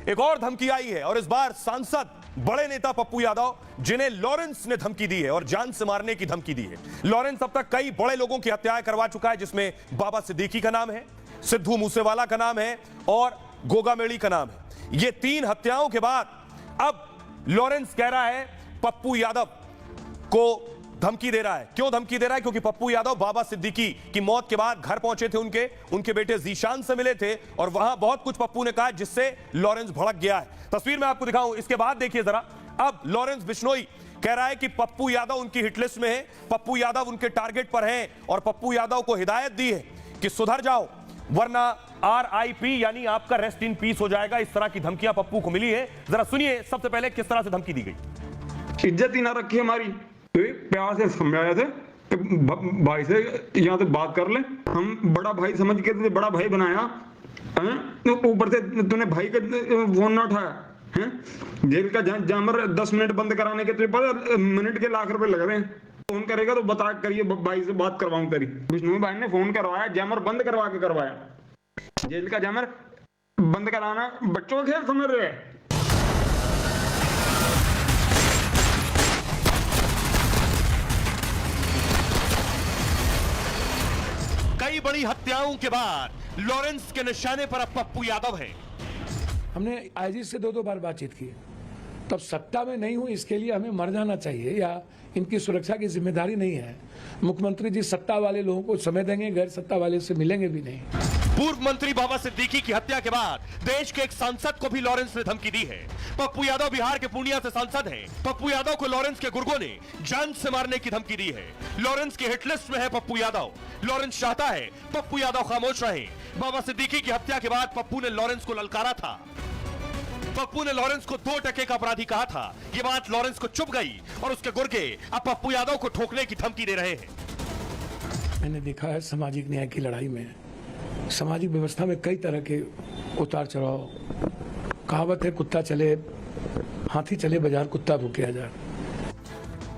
एक और धमकी आई है और इस बार सांसद बड़े नेता पप्पू यादव, जिन्हें लॉरेंस ने धमकी दी है और जान से मारने की धमकी दी है। लॉरेंस अब तक कई बड़े लोगों की हत्याएं करवा चुका है, जिसमें बाबा सिद्दीकी का नाम है, सिद्धू मूसेवाला का नाम है और गोगा मेड़ी का नाम है। ये 3 हत्याओं के बाद अब लॉरेंस कह रहा है पप्पू यादव को धमकी दे रहा है। क्यों धमकी दे रहा है? क्योंकि पप्पू यादव बाबा सिद्दीकी की मौत के बाद घर पहुंचे थे, उनके बेटे जीशान से मिले थे और वहां बहुत कुछ पप्पू ने कहा जिससे लॉरेंस भड़क गया है। तस्वीर मैं आपको दिखाऊं, इसके बाद देखिए जरा। अब लॉरेंस बिश्नोई कह रहा है कि पप्पू यादव उनकी हिट लिस्ट में है, पप्पू यादव उनके टारगेट पर हैं और पप्पू यादव को हिदायत दी है कि सुधर जाओ वरना RIP यानी आपका रेस्ट इन पीस हो जाएगा। इस तरह की धमकियां पप्पू को मिली है। जरा सुनिए सबसे पहले किस तरह से धमकी दी गई। इज्जत ही ना रखी हमारी, तो प्यार से समझाया थे कि भाई से यहाँ से बात कर ले, हम बड़ा भाई समझ के तुझे बड़ा भाई बनाया, ऊपर से तूने भाई का फोन ना उठाया है। जेल का जामर 10 मिनट बंद कराने के तुझे पता मिनट के लाख रुपए लग रहे हैं। फोन करेगा तो बता करिए भाई से बात करवाऊं तेरी। विष्णु भाई ने फोन करवाया, जामर बंद करवा के करवाया। जेल का जामर बंद कराना बच्चों का खेल समझ रहे हैं। कई बड़ी हत्याओं के बाद लॉरेंस के निशाने पर अब पप्पू यादव है। हमने IG से 2 बार बातचीत की, तब सत्ता में नहीं हूं इसके लिए हमें मर जाना चाहिए या इनकी सुरक्षा की जिम्मेदारी नहीं है। मुख्यमंत्री जी सत्ता वाले लोगों को समय देंगे, गैर सत्ता वाले से मिलेंगे भी नहीं। पूर्व मंत्री बाबा सिद्दीकी की हत्या के बाद देश के एक सांसद को भी लॉरेंस ने धमकी दी है। पप्पू यादव बिहार के पूर्णिया से सांसद हैं। पप्पू यादव को लॉरेंस के गुर्गों ने जान से मारने की धमकी दी है। लॉरेंस की हिट लिस्ट में है पप्पू यादव। लॉरेंस चाहता है पप्पू यादव खामोश रहे। बाबा सिद्दीकी की हत्या के बाद पप्पू ने लॉरेंस को ललकारा था। पप्पू ने लॉरेंस को 2 टके का अपराधी कहा था। ये बात लॉरेंस को चुभ गई और उसके गुर्गे अब पप्पू यादव को ठोकने की धमकी दे रहे हैं। मैंने देखा है सामाजिक न्याय की लड़ाई में सामाजिक व्यवस्था में कई तरह के उतार चढ़ाव। कहावत है कुत्ता चले हाथी चले बाजार कुत्ता भूखे हजार।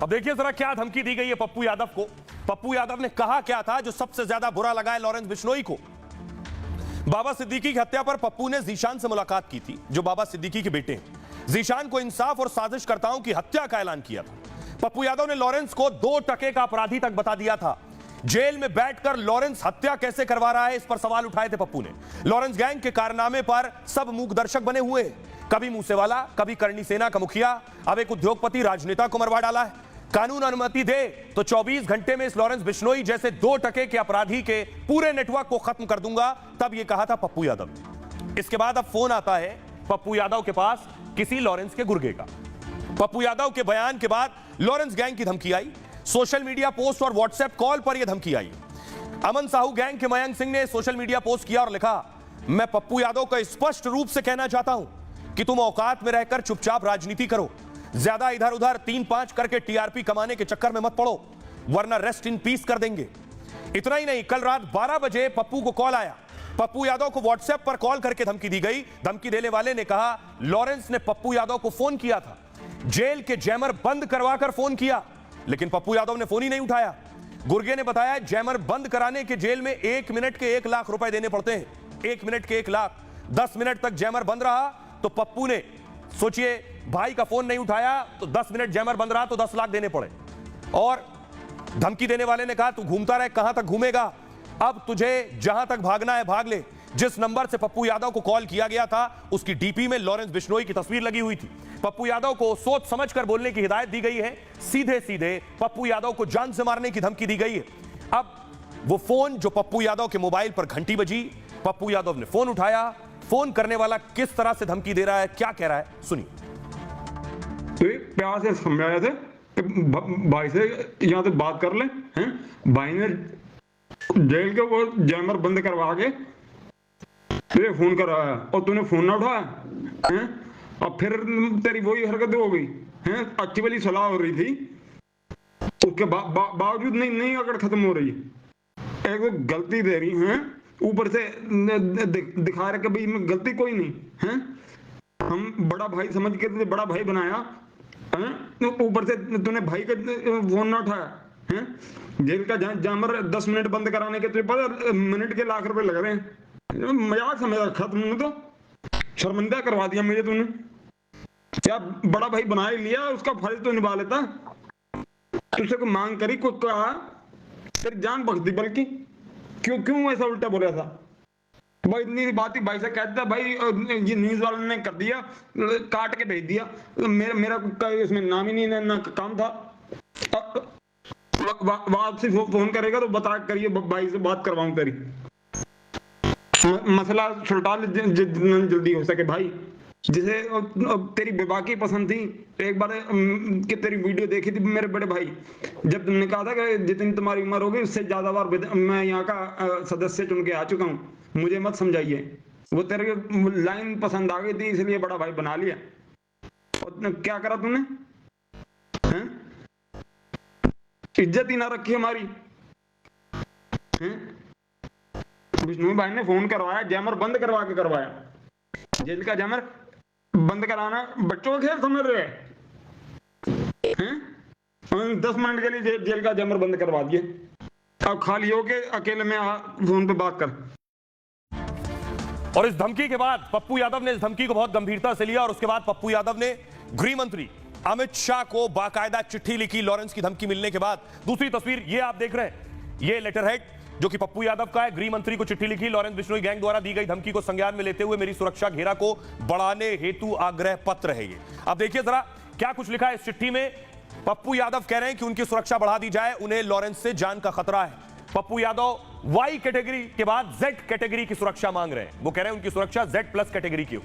अब देखिए जरा क्या धमकी दी गई है पप्पू यादव को। पप्पू यादव ने कहा क्या था जो सबसे ज्यादा बुरा लगा है लॉरेंस बिश्नोई को। बाबा सिद्दीकी की हत्या पर पप्पू ने जीशान से मुलाकात की थी, जो बाबा सिद्दीकी के बेटे हैं। जीशान को इंसाफ और साजिशकर्ताओं की हत्या का ऐलान किया था। पप्पू यादव ने लॉरेंस को 2 टके का अपराधी तक बता दिया था। जेल में बैठकर लॉरेंस हत्या कैसे करवा रहा है, इस पर सवाल उठाए थे पप्पू ने। लॉरेंस गैंग के कारनामे पर सब मूक दर्शक बने हुए हैं। कभी मूसेवाला, कभी करणी सेना का मुखिया, अब एक उद्योगपति राजनेता को मरवा डाला है। कानून अनुमति दे तो 24 घंटे में इस लॉरेंस बिश्नोई जैसे 2 टके के अपराधी के पूरे नेटवर्क को खत्म कर दूंगा, तब यह कहा था पप्पू यादव ने। इसके बाद अब फोन आता है पप्पू यादव के पास किसी लॉरेंस के गुर्गे का। पप्पू यादव के बयान के बाद लॉरेंस गैंग की धमकी आई। सोशल मीडिया पोस्ट और व्हाट्सएप कॉल पर यह धमकी आई। अमन साहू गैंग के मयंक सिंह ने सोशल मीडिया पोस्ट किया और लिखा, मैं पप्पू यादव को स्पष्ट रूप से कहना चाहता हूं कि तुम औकात में रहकर चुपचाप राजनीति करो। ज्यादा इधर उधर 3-5 करके TRP कमाने के चक्कर में मत पड़ो, वरना रेस्ट इन पीस कर देंगे। इतना ही नहीं, कल रात 12 बजे पप्पू को कॉल आया। पप्पू यादव को व्हाट्सएप पर कॉल करके धमकी दी गई। धमकी देने वाले ने कहा लॉरेंस ने पप्पू यादव को फोन किया था, जेल के जैमर बंद करवाकर फोन किया, लेकिन पप्पू यादव ने फोन ही नहीं उठाया। गुर्गे ने बताया जैमर बंद कराने के जेल में 1 मिनट के 1 लाख रुपए देने पड़ते हैं। 1 मिनट के 1 लाख। 10 मिनट तक जैमर बंद रहा तो पप्पू ने, सोचिए, भाई का फोन नहीं उठाया तो 10 मिनट जैमर बंद रहा तो 10 लाख देने पड़े। और धमकी देने वाले ने कहा तू घूमता रहे, कहां तक घूमेगा, अब तुझे जहां तक भागना है भाग ले। जिस नंबर से पप्पू यादव को कॉल किया गया था उसकी डीपी में लॉरेंस बिश्नोई की तस्वीर लगी हुई थी। पप्पू यादव को सोच समझकर बोलने की हिदायत दी गई है। सीधे सीधे पप्पू यादव को जान से मारने की धमकी दी गई है। अब वो फोन जो पप्पू यादव के मोबाइल पर घंटी बजी, पप्पू यादव ने फोन उठाया। फोन करने वाला किस तरह से धमकी दे रहा है, क्या कह रहा है, सुनिए। तो प्यार से समझाया थे कि भाई से यहाँ से बात कर ले हैं। भाई ने जेल के वो जैमर बंद करवा के तुझे फोन कराया और तूने फोन ना उठाया हैं। और फिर तेरी वही हरकत हो गई हैं। अच्छी वाली सलाह हो रही थी, उसके बावजूद नहीं अगर खत्म हो रही। एक तो गलती दे रही हैं, ऊपर से दिखा रहे कि भाई में गलती कोई नहीं है। हम बड़ा भाई समझ के तुझे बड़ा भाई बनाया, ऊपर से तूने भाई का फोन ना उठाया है। जेल का जामर 10 मिनट बंद कराने के तुझे पता मिनट के लाख रुपए लग रहे हैं। मजाक समझ खत्म तो शर्मिंदा करवा दिया मुझे तूने। क्या बड़ा भाई बना ही लिया, उसका फर्ज तो निभा लेता। तुझसे कोई मांग करी, कोई कहा, तेरी जान बख्श दी, बल्कि क्यों ऐसा उल्टा बोला था भाई? इतनी बात ही भाई से कहता भाई, ये न्यूज वालों ने कर दिया, काट के भेज दिया, मेरा इसमें नाम ही नहीं, ना काम था। आपसे फोन करेगा तो बता करिए, भाई से बात करवाऊं तेरी, मसला सुलटा ले जितना जल्दी हो सके भाई। जिसे तेरी बेबाकी पसंद थी, एक बार कि तेरी वीडियो देखी थी मेरे बड़े भाई, जब तुमने कहा था कि जितनी तुम्हारी उम्र होगी उससे ज्यादा बार मैं यहाँ का सदस्य चुन के आ चुका हूँ, मुझे मत समझाइए। वो तेरे लाइन पसंद आ गई थी इसलिए बड़ा भाई बना लिया। और क्या करा तुमने? इज्जत ही ना रखी हमारी। विष्णु भाई ने फोन करवाया, जैमर बंद करवा के करवाया। जेल का जैमर बंद कराना बच्चों का खेल समझ रहे हैं? 10 मिनट के लिए जेल का जैमर बंद करवा दिए। अब खाली होके अकेले में फोन पे बात कर। और इस धमकी के बाद पप्पू यादव ने इस धमकी को बहुत गंभीरता से लिया और उसके बाद पप्पू यादव ने गृह मंत्री अमित शाह को बाकायदा चिट्ठी लिखी लॉरेंस की धमकी मिलने के बाद। दूसरी तस्वीर ये आप देख रहे हैं, ये लेटर हेड जो कि पप्पू यादव का है। गृह मंत्री को चिट्ठी लिखी, लॉरेंस बिश्नोई गैंग द्वारा दी गई धमकी को संज्ञान में लेते हुए मेरी सुरक्षा घेरा को बढ़ाने हेतु आग्रह पत्र है ये। अब देखिए जरा क्या कुछ लिखा है इस चिट्ठी में। पप्पू यादव कह रहे हैं कि उनकी सुरक्षा बढ़ा दी जाए, उन्हें लॉरेंस से जान का खतरा है। पप्पू यादव वाई कैटेगरी के बाद जेड कैटेगरी की सुरक्षा मांग रहे हैं। वो कह रहे हैं उनकी सुरक्षा Z+ कैटेगरी की हो,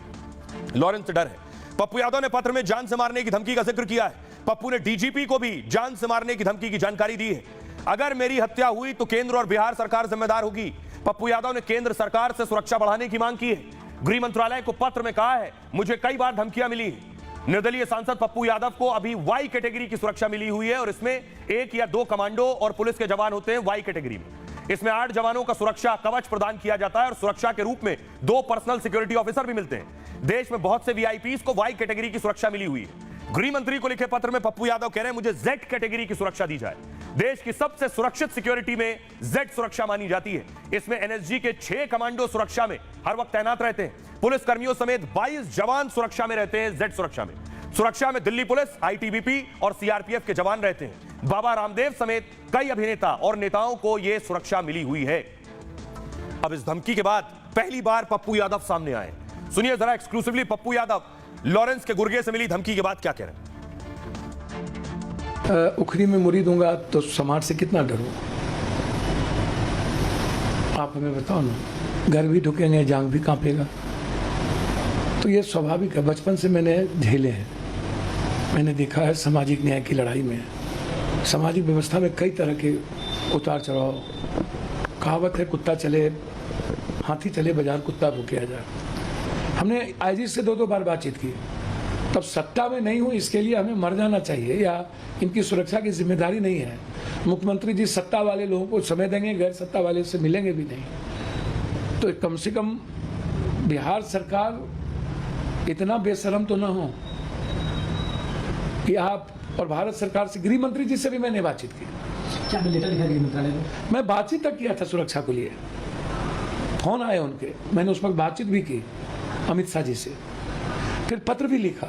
लॉरेंस से डर है। पप्पू यादव ने पत्र में जान से मारने की धमकी का जिक्र किया है। पप्पू ने डीजीपी को भी जान से मारने की धमकी की जानकारी दी है। अगर मेरी हत्या हुई तो केंद्र और बिहार सरकार जिम्मेदार होगी। पप्पू यादव ने केंद्र सरकार से सुरक्षा बढ़ाने की मांग की है। गृह मंत्रालय को पत्र में कहा है मुझे कई बार धमकियां मिली है। निर्दलीय सांसद पप्पू यादव को अभी वाई कैटेगरी की सुरक्षा मिली हुई है और इसमें 1 या 2 कमांडो और पुलिस के जवान होते हैं वाई कैटेगरी में। इसमें 8 जवानों का सुरक्षा कवच प्रदान किया जाता है और सुरक्षा के रूप में 2 पर्सनल सिक्योरिटी ऑफिसर भी मिलते हैं। देश में बहुत से वीआईपीज को वाई कैटेगरी की सुरक्षा मिली हुई है। गृह मंत्री को लिखे पत्र में पप्पू यादव कह रहे हैं मुझे जेड कैटेगरी की सुरक्षा दी जाए। देश की सबसे सुरक्षित सिक्योरिटी में जेड सुरक्षा मानी जाती है। इसमें एनएसजी के 6 कमांडो सुरक्षा में हर वक्त तैनात रहते हैं। पुलिस कर्मियों समेत 22 जवान सुरक्षा में रहते हैं जेड सुरक्षा में। सुरक्षा में दिल्ली पुलिस, आईटीबीपी और सीआरपीएफ के जवान रहते हैं। बाबा रामदेव समेत कई अभिनेता और नेताओं को यह सुरक्षा मिली हुई है। अब इस धमकी के बाद पहली बार पप्पू यादव सामने आए। सुनिए जरा एक्सक्लूसिवली पप्पू यादव लॉरेंस के गुर्गे से मिली धमकी के बाद क्या कह रहे हैं। उखरी में मुरी दूंगा तो समाज से कितना डरूं? आप हमें बताओ ना। घर भी ढुकेंगे, जांग भी कांपेगा। तो ये स्वाभाविक है, बचपन से मैंने झेले हैं। मैंने देखा है सामाजिक न्याय की लड़ाई में, सामाजिक व्यवस्था में कई तरह के उतार चढ़ाव। कहावत है कुत्ता चले हाथी चले बाजार कुत्ता भूखे आ जाए। हमने आईजी से 2 बार बातचीत की। तब सत्ता में नहीं हूँ इसके लिए हमें मर जाना चाहिए या इनकी सुरक्षा की जिम्मेदारी नहीं है। मुख्यमंत्री जी सत्ता वाले लोगों को समय देंगे, गैर सत्ता वाले से मिलेंगे भी नहीं। तो कम से कम बिहार सरकार इतना बेशरम तो ना हो कि आप, और भारत सरकार से, गृह मंत्री जी से भी मैंने बातचीत की। क्या लेटर लिखा गृह मंत्रालय में? मैं बातचीत तक किया था सुरक्षा के लिए। फोन आए उनके, मैंने उस वक्त बातचीत भी की अमित शाह जी से, फिर पत्र भी लिखा।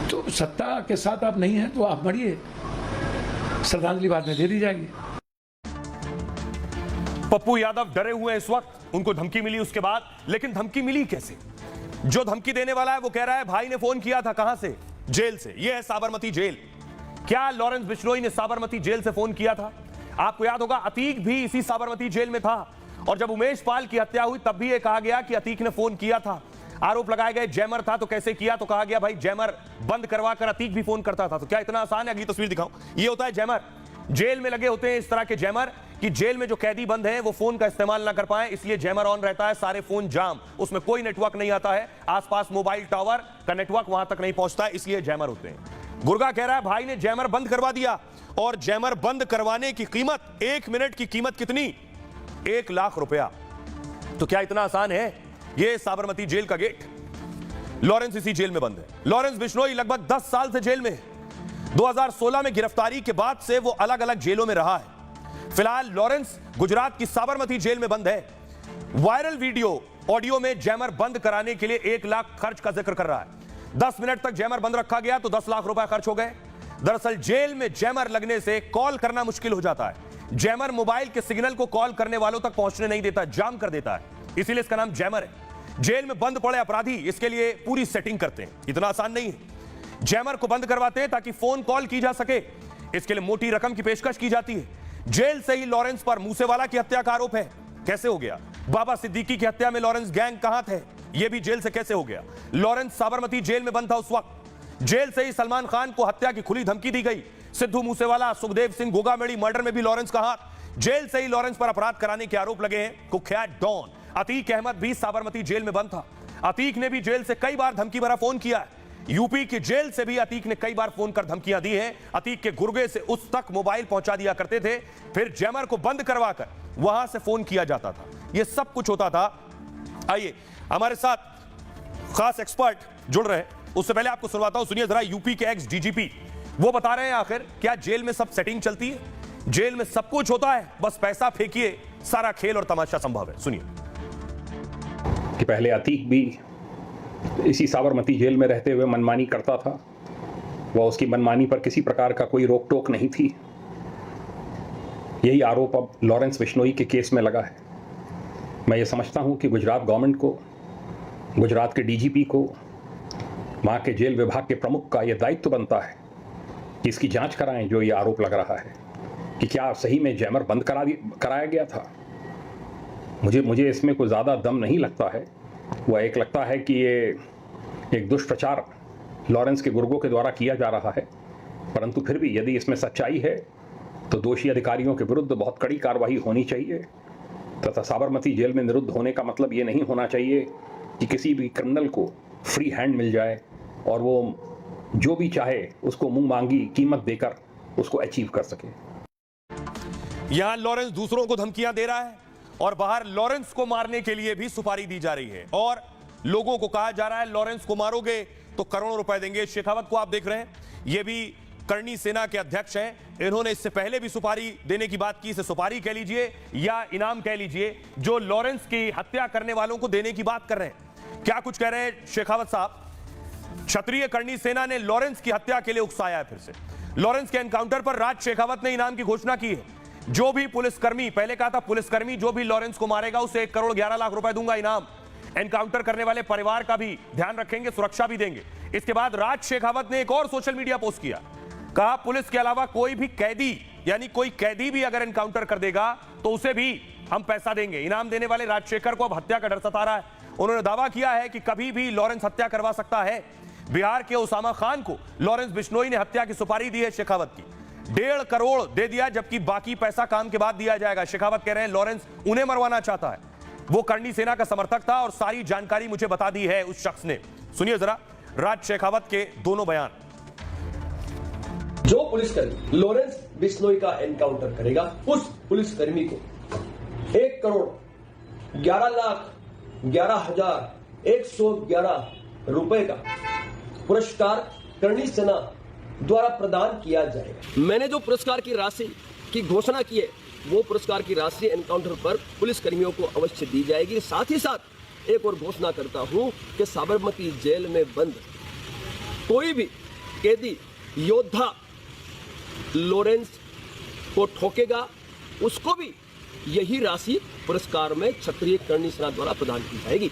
तो सत्ता के साथ आप नहीं हैं तो आप मरिए, श्रद्धांजलि बाद में दे दी जाएगी। पप्पू यादव डरे हुए हैं इस वक्त, उनको धमकी मिली उसके बाद। लेकिन धमकी मिली कैसे? जो धमकी देने वाला है वो कह रहा है भाई ने फोन किया था। कहां से? जेल से। यह है साबरमती जेल। क्या लॉरेंस बिश्नोई ने साबरमती जेल से फोन किया था? आपको याद होगा अतीक भी इसी साबरमती जेल में था और जब उमेश पाल की हत्या हुई तब भी यह कहा गया कि अतीक ने फोन किया था। आरोप लगाए गए जैमर था तो कैसे किया, तो कहा गया भाई जैमर बंद करवा कर अतीक भी फोन करता था। तो क्या इतना आसान है? अगली तस्वीर दिखाऊं। ये होता है जैमर। जेल में लगे होते हैं इस तरह के जैमर कि जेल में जो कैदी बंद हैं वो फोन का इस्तेमाल ना कर पाए, इसलिए जैमर ऑन रहता है। सारे फोन जाम, उसमें कोई नेटवर्क नहीं आता है, आसपास मोबाइल टावर का नेटवर्क वहां तक नहीं पहुंचता है, इसलिए जैमर होते हैं। गुर्गा कह रहा है भाई ने जैमर बंद करवा दिया और जैमर बंद करवाने की कीमत, 1 मिनट की कीमत कितनी? 1 लाख रुपया। तो क्या इतना आसान है? यह साबरमती जेल का गेट। लॉरेंस इसी जेल में बंद है। लॉरेंस बिश्नोई लगभग 10 साल से जेल में है। 2016 में गिरफ्तारी के बाद से वो अलग अलग जेलों में रहा है। फिलहाल लॉरेंस गुजरात की साबरमती जेल में बंद है। वायरल वीडियो ऑडियो में जैमर बंद कराने के लिए 1 लाख खर्च का जिक्र कर रहा है। 10 मिनट तक जैमर बंद रखा गया तो 10 लाख रुपए खर्च हो गए। दरअसल जेल में जैमर लगने से कॉल करना मुश्किल हो जाता है। जैमर मोबाइल के सिग्नल को कॉल करने वालों तक पहुंचने नहीं देता, जाम कर देता है, इसीलिए इसका नाम जैमर है। जेल में बंद पड़े अपराधी इसके लिए पूरी सेटिंग करते हैं, इतना आसान नहीं है। जैमर को बंद करवाते हैं ताकि फोन कॉल की जा सके, इसके लिए मोटी रकम की पेशकश की जाती है। जेल से ही लॉरेंस पर मूसेवाला की हत्या का आरोप है, कैसे हो गया? बाबा सिद्दीकी की हत्या में लॉरेंस गैंग कहां थे, यह भी जेल से कैसे हो गया? लॉरेंस साबरमती जेल में बंद था उस वक्त। जेल से ही सलमान खान को हत्या की खुली धमकी दी गई। सिद्धू मूसेवाला, सुखदेव सिंह गोगामेड़ी मर्डर में भी लॉरेंस का हाथ। जेल से ही लॉरेंस पर अपराध कराने के आरोप लगे हैं। कुख्यात डॉन अतीक अहमद भी साबरमती जेल में बंद था। अतीक ने भी जेल से कई बार धमकी भरा फोन किया है। यूपी की जेल से भी अतीक ने कई बार फोन कर धमकियां दी हैं। अतीक के गुर्गे से उस तक मोबाइल पहुंचा दिया करते थे, फिर जैमर को बंद करवाकर वहां से फोन किया जाता था। यह सब कुछ होता था। आइए हमारे साथ खास एक्सपर्ट जुड़ रहे हैं, उससे पहले आपको सुनवाता हूं, सुनिए जरा। यूपी के एक्स डीजीपी वो बता रहे हैं आखिर क्या जेल में सब सेटिंग चलती है, जेल में सब कुछ होता है, बस पैसा फेंकिए सारा खेल और तमाशा संभव है। सुनिए कि पहले अतीक भी इसी साबरमती जेल में रहते हुए मनमानी करता था, वह उसकी मनमानी पर किसी प्रकार का कोई रोक टोक नहीं थी। यही आरोप अब लॉरेंस बिश्नोई के केस में लगा है। मैं ये समझता हूं कि गुजरात गवर्नमेंट को, गुजरात के डीजीपी को, वहाँ के जेल विभाग के प्रमुख का यह दायित्व बनता है कि इसकी जांच कराएं जो ये आरोप लग रहा है कि क्या सही में जैमर बंद कराया गया था। मुझे इसमें कोई ज़्यादा दम नहीं लगता है। वह एक लगता है कि ये एक दुष्प्रचार लॉरेंस के गुर्गों के द्वारा किया जा रहा है, परंतु फिर भी यदि इसमें सच्चाई है तो दोषी अधिकारियों के विरुद्ध बहुत कड़ी कार्रवाई होनी चाहिए तथा साबरमती जेल में निरुद्ध होने का मतलब ये नहीं होना चाहिए कि किसी भी क्रिमिनल को फ्री हैंड मिल जाए और वो जो भी चाहे उसको मुंह मांगी कीमत देकर उसको अचीव कर सके। यहां लॉरेंस दूसरों को धमकियां दे रहा है और बाहर लॉरेंस को मारने के लिए भी सुपारी दी जा रही है और लोगों को कहा जा रहा है लॉरेंस को मारोगे तो करोड़ों रुपए देंगे। शेखावत को आप देख रहे हैं, ये भी करनी सेना के अध्यक्ष हैं। इन्होंने इससे पहले भी सुपारी देने की बात की, इसे सुपारी कह लीजिए या इनाम कह लीजिए, जो लॉरेंस की हत्या करने वालों को देने की बात कर रहे हैं। क्या कुछ कह रहे हैं शेखावत साहब? क्षत्रिय करनी सेना ने लॉरेंस की हत्या के लिए उकसाया है फिर से। लॉरेंस के एनकाउंटर पर राज शेखावत ने इनाम की घोषणा की है। जो भी पुलिसकर्मी, पहले कहा था पुलिसकर्मी जो भी लॉरेंस को मारेगा उसे 1 करोड़ 11 लाख रुपए दूंगा इनाम। एनकाउंटर करने वाले परिवार का भी ध्यान रखेंगे, सुरक्षा भी देंगे। इसके बाद राज शेखावत ने एक और सोशल मीडिया पोस्ट किया, कहा पुलिस के अलावा कोई भी कैदी, यानी कोई कैदी भी अगर एनकाउंटर कर देगा तो उसे भी हम पैसा देंगे। इनाम देने वाले राजशेखर को अब हत्या का डर सता रहा है। उन्होंने दावा किया है कि कभी भी लॉरेंस हत्या करवा सकता है। बिहार के उसामा खान को लॉरेंस बिश्नोई ने हत्या की सुपारी दी है शेखावत की, 1.5 करोड़ दे दिया, जबकि बाकी पैसा काम के बाद दिया जाएगा। शेखावत कह रहे हैं लॉरेंस उन्हें मरवाना चाहता है। वो करनी सेना का समर्थक था और सारी जानकारी मुझे बता दी है उस शख्स ने। सुनिए जरा राज शेखावत के दोनों बयान। जो पुलिसकर्मी लॉरेंस बिश्नोई का एनकाउंटर करेगा उस पुलिसकर्मी को 1 करोड़ 11 लाख 11,111 रुपए का पुरस्कार करनी सेना द्वारा प्रदान किया जाएगा। मैंने जो पुरस्कार की राशि की घोषणा की है वो पुरस्कार की राशि एनकाउंटर पर पुलिस कर्मियों को अवश्य दी जाएगी। साथ ही साथ एक और घोषणा करता हूं कि साबरमती जेल में बंद कोई भी कैदी योद्धा लॉरेंस को ठोकेगा उसको भी यही राशि पुरस्कार में क्षत्रिय करनी सेना द्वारा प्रदान की जाएगी।